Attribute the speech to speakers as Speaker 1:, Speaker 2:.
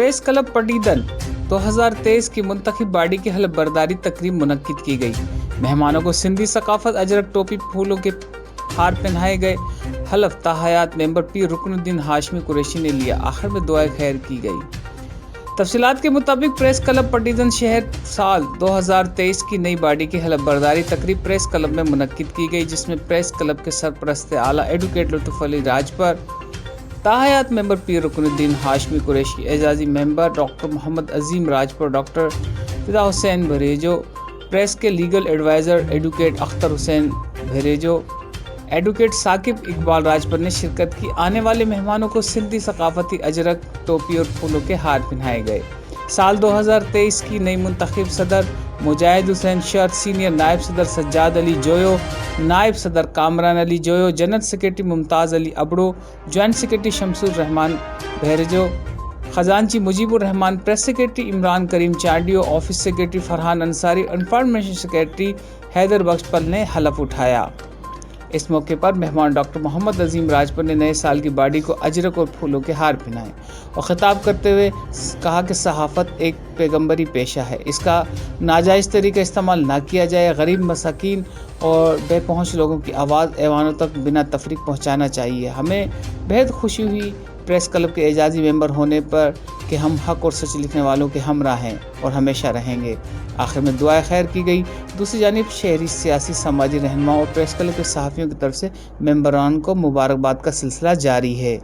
Speaker 1: Press club पटीदन 2023 की मुंतखब बाडी की हलफ बर्दारी तकरीब मुनक्किद की गई। मेहमानों को सिंधी सकाफत अजरक टोपी फूलों के हार पहनाए गए। हलफ ताहयात मेंबर पीर रुकनुद्दीन हाशमी कुरैशी ने लिया। आखिर में दुआ खैर की गई। तफसीलात के मुताबिक प्रेस क्लब पटीदन शहर साल 2023 की नई बाडी की हलफ बर्दारी तकरीब प्रेस क्लब में मुनक्किद की गई, जिसमें प्रेस क्लब के सरपरस्त आला एडवोकेट लुत्फ अली राजपर, ताहयात मेंबर पीर रुकनुद्दीन हाशमी कुरैशी, एजाजी member doctor Mohammad Azeem Rajpar, doctor Fida Hussain Bhrejo, press के legal adviser advocate Akhtar Hussain Bhrejo, advocate Saqib Iqbal Rajpar ने शिरकत की। आने वाले मेहमानों को सिंधी सकाफती अजरक टोपी और फूलों के हार पहनाए गए। साल 2023 की नई मुंतखब सदर मुजाहिद हुसैन शर्त, सीनियर नायब सदर सज्जाद अली जोयो, नायब सदर Kamran Ali Joyo, general secretary Mumtaz Ali Abro, joint secretary Shamsur Rehman Bhirejo, खजांची Mujeebur Rehman, press secretary Imran Karim Chandio, office secretary Farhan Ansari, information secretary Haider Bakhshpal ने हलफ उठाया। इस मौके पर मेहमान डॉक्टर मोहम्मद अजीम राजपर ने नए साल की बाडी को अजरक और फूलों के हार पहनाए और खिताब करते हुए कहा कि सहाफ़त एक पैगंबरी पेशा है, इसका नाजायज़ तरीका इस्तेमाल ना किया जाए। गरीब, मसाकीन और बेपहुँच लोगों की आवाज़ ऐवानों तक बिना तफरीक पहुँचाना चाहिए। हमें बेहद खुशी हुई प्रेस क्लब के एजाजी मेंबर होने पर कि हम हक और सच लिखने वालों के हमराह हैं और हमेशा रहेंगे। आखिर में दुआ खैर की गई। दूसरी जानिब शहरी, सियासी, समाजी रहनुमा और प्रेस क्लब के सहाफ़ियों की तरफ से मेंबरान को मुबारकबाद का सिलसिला जारी है।